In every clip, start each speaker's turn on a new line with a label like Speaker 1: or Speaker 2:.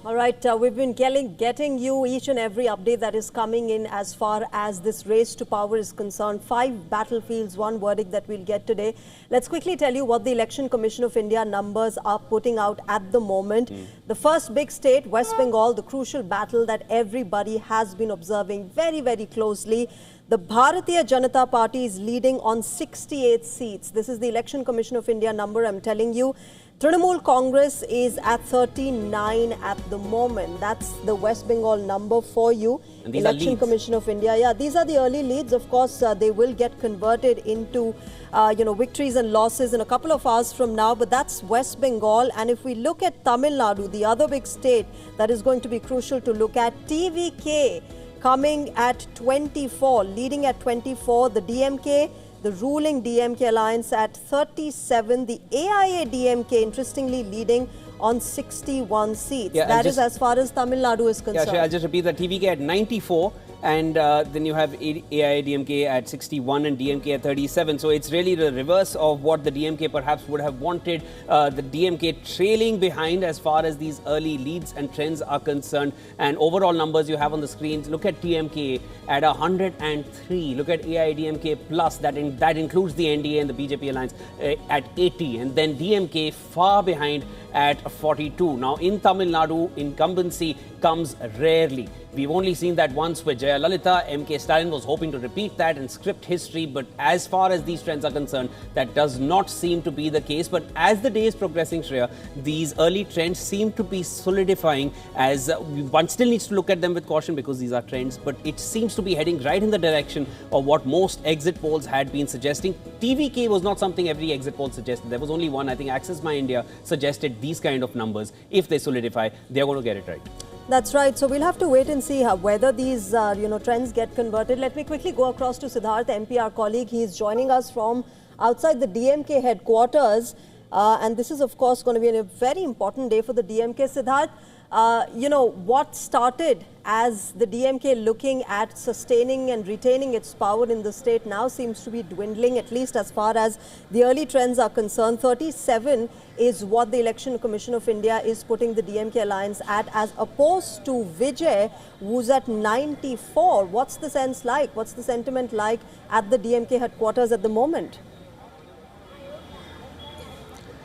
Speaker 1: All right, we've been getting you each and every update that is coming in as far as this race to power is concerned. 5 battlefields, 1 verdict that we'll get today. Let's quickly tell you what the Election Commission of India numbers are putting out at the moment. The first big state, West Bengal, the crucial battle that everybody has been observing very, very closely. The Bharatiya Janata Party is leading on 68 seats. This is the Election Commission of India number, I'm telling you. Trinamool Congress is at 39 at the moment. That's the West Bengal number for you.
Speaker 2: And these
Speaker 1: Election
Speaker 2: are
Speaker 1: Commission of India. Yeah, these are the early leads. Of course, they will get converted into, victories and losses in a couple of hours from now. But that's West Bengal. And if we look at Tamil Nadu, the other big state that is going to be crucial to look at, TVK coming at 24, leading at 24. The DMK, the ruling DMK alliance at 37. The AIA-DMK, interestingly, leading on 61 seats.
Speaker 2: Yeah,
Speaker 1: that is as far as Tamil Nadu is concerned.
Speaker 2: Yeah, I'll just repeat that. TVK at 94. And then you have AIA-DMK at 61 and DMK at 37. So it's really the reverse of what the DMK perhaps would have wanted. The DMK trailing behind as far as these early leads and trends are concerned. And overall numbers you have on the screens. Look at TMK at 103. Look at AIA-DMK plus. That includes the NDA and the BJP alliance at 80. And then DMK far behind at 42. Now in Tamil Nadu, incumbency comes rarely. We've only seen that once with Jayalalitha. MK Stalin was hoping to repeat that and script history, but as far as these trends are concerned, that does not seem to be the case. But as the day is progressing, Shreya, these early trends seem to be solidifying as one still needs to look at them with caution because these are trends, but it seems to be heading right in the direction of what most exit polls had been suggesting. TVK was not something every exit poll suggested. There was only one. I think Access My India suggested these kind of numbers. If they solidify, they're going to get it right.
Speaker 1: That's right. So we'll have to wait and see whether these trends get converted. Let me quickly go across to Siddharth, NPR colleague. He is joining us from outside the DMK headquarters. And this is, of course, going to be a very important day for the DMK. Siddharth, what started as the DMK looking at sustaining and retaining its power in the state now seems to be dwindling, at least as far as the early trends are concerned. 37 is what the Election Commission of India is putting the DMK alliance at, as opposed to Vijay, who's at 94. What's the sense like? What's the sentiment like at the DMK headquarters at the moment?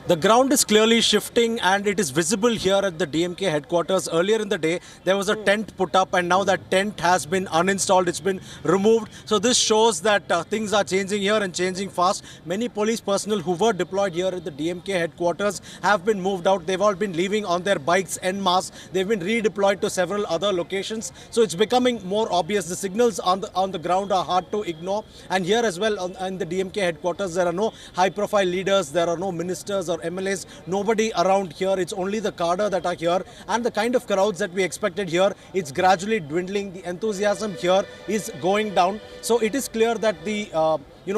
Speaker 3: The ground is clearly shifting and it is visible here at the DMK headquarters. Earlier in the day, there was a tent put up and now that tent has been uninstalled. It's been removed. So this shows that things are changing here and changing fast. Many police personnel who were deployed here at the DMK headquarters have been moved out. They've all been leaving on their bikes en masse. They've been redeployed to several other locations. So it's becoming more obvious. The signals on the ground are hard to ignore. And here as well in the DMK headquarters, there are no high-profile leaders. There are no ministers or MLAs, nobody around here. It's only the cadre that are here, and the kind of crowds that we expected here, it's gradually dwindling. The enthusiasm here is going down. So it is clear that the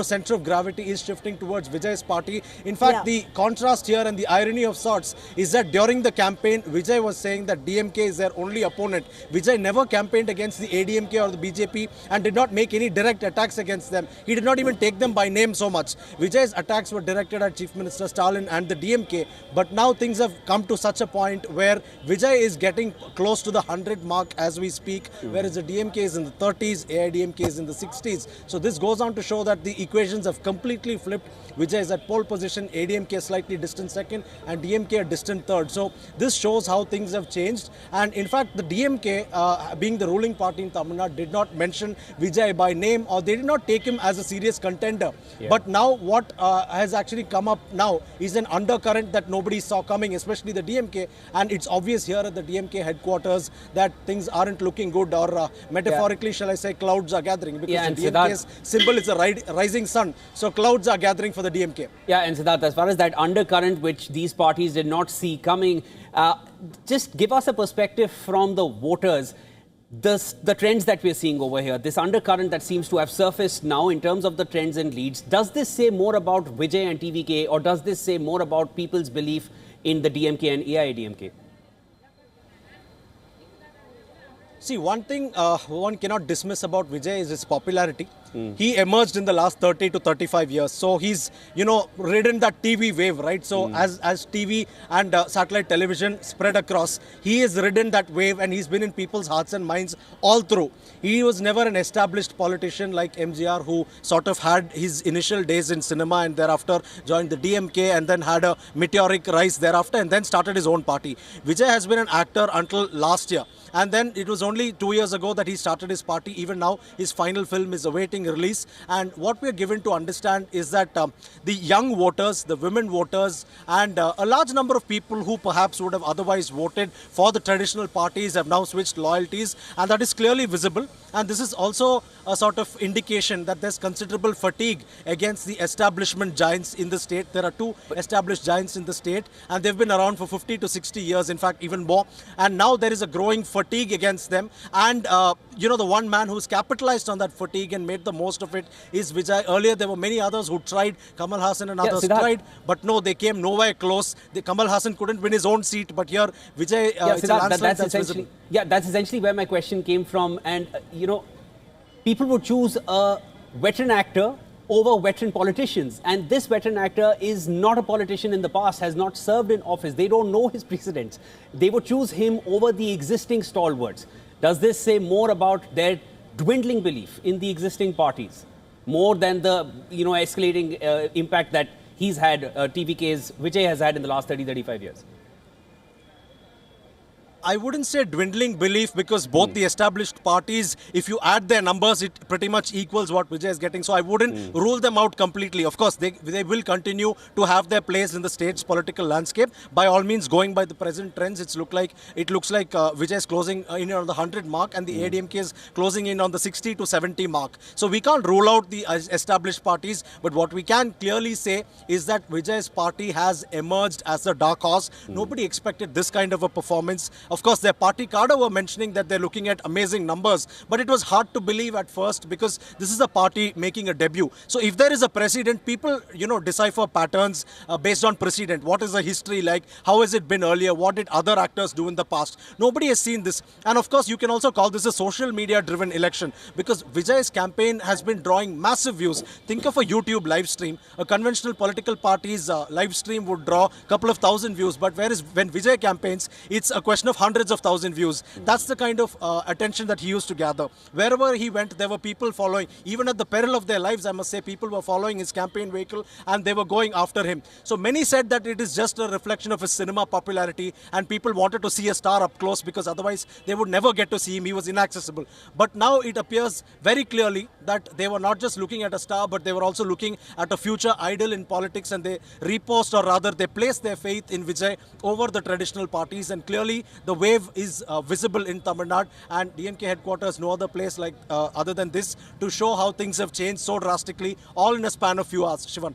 Speaker 3: center of gravity is shifting towards Vijay's party. In fact, the contrast here and the irony of sorts is that during the campaign, Vijay was saying that DMK is their only opponent. Vijay never campaigned against the ADMK or the BJP and did not make any direct attacks against them. He did not even take them by name so much. Vijay's attacks were directed at Chief Minister Stalin and the DMK, but now things have come to such a point where Vijay is getting close to the 100 mark as we speak, whereas the DMK is in the 30s, AIDMK is in the 60s. So this goes on to show that the equations have completely flipped. Vijay is at pole position, ADMK slightly distant second, and DMK a distant third. So this shows how things have changed. And in fact, the DMK, being the ruling party in Tamil Nadu, did not mention Vijay by name, or they did not take him as a serious contender. Yeah. But now what has actually come up now is an undercurrent that nobody saw coming, especially the DMK. And it's obvious here at the DMK headquarters that things aren't looking good, or metaphorically, shall I say, clouds are gathering, because the DMK's symbol is a rising sun. So clouds are gathering for the DMK.
Speaker 2: Yeah, and Siddharth, as far as that undercurrent which these parties did not see coming, just give us a perspective from the voters. The trends that we're seeing over here, this undercurrent that seems to have surfaced now in terms of the trends and leads, does this say more about Vijay and TVK, or does this say more about people's belief in the DMK and AIDMK?
Speaker 3: See, one thing one cannot dismiss about Vijay is his popularity. he emerged in the last 30 to 35 years. So he's, ridden that TV wave, right? So as TV and satellite television spread across, he has ridden that wave and he's been in people's hearts and minds all through. He was never an established politician like MGR, who sort of had his initial days in cinema and thereafter joined the DMK and then had a meteoric rise thereafter and then started his own party. Vijay has been an actor until last year. And then it was only 2 years ago that he started his party. Even now, his final film is awaiting release. And what we are given to understand is that the young voters, the women voters, and a large number of people who perhaps would have otherwise voted for the traditional parties have now switched loyalties. And that is clearly visible. And this is also a sort of indication that there's considerable fatigue against the establishment giants in the state. There are two established giants in the state, and they've been around for 50 to 60 years, in fact, even more. And now there is a growing fatigue against them. And, the one man who's capitalized on that fatigue and made the most of it is Vijay. Earlier, there were many others who tried. Kamal Hassan and others tried, but no, they came nowhere close. Kamal Hassan couldn't win his own seat, but here, Vijay, it's a landslide that's visible.
Speaker 2: Yeah, that's essentially where my question came from. And, people would choose a veteran actor over veteran politicians. And this veteran actor is not a politician in the past, has not served in office. They don't know his precedents. They would choose him over the existing stalwarts. Does this say more about their dwindling belief in the existing parties, more than the, escalating impact that he's had, Vijay has had in the last 30, 35 years?
Speaker 3: I wouldn't say dwindling belief, because both the established parties, if you add their numbers, it pretty much equals what Vijay is getting. So I wouldn't rule them out completely. Of course, they will continue to have their place in the state's political landscape. By all means, going by the present trends, it looks like Vijay is closing in on the 100 mark and the ADMK is closing in on the 60 to 70 mark. So we can't rule out the established parties, but what we can clearly say is that Vijay's party has emerged as a dark horse. Nobody expected this kind of a performance. Of course, their party cadre were mentioning that they're looking at amazing numbers, but it was hard to believe at first because this is a party making a debut. So if there is a precedent, people, decipher patterns based on precedent. What is the history like? How has it been earlier? What did other actors do in the past? Nobody has seen this. And of course, you can also call this a social media driven election, because Vijay's campaign has been drawing massive views. Think of a YouTube live stream. A conventional political party's live stream would draw a couple of thousand views, but whereas when Vijay campaigns, it's a question of hundreds of thousand views. That's the kind of attention that he used to gather. Wherever he went, there were people following. Even at the peril of their lives, I must say, people were following his campaign vehicle and they were going after him. So many said that it is just a reflection of his cinema popularity and people wanted to see a star up close because otherwise they would never get to see him. He was inaccessible. But now it appears very clearly that they were not just looking at a star, but they were also looking at a future idol in politics, and they repost, or rather they placed their faith in Vijay over the traditional parties. And clearly the wave is visible in Tamil Nadu, and DMK headquarters, no other place like other than this, to show how things have changed so drastically, all in a span of few hours. Shivan.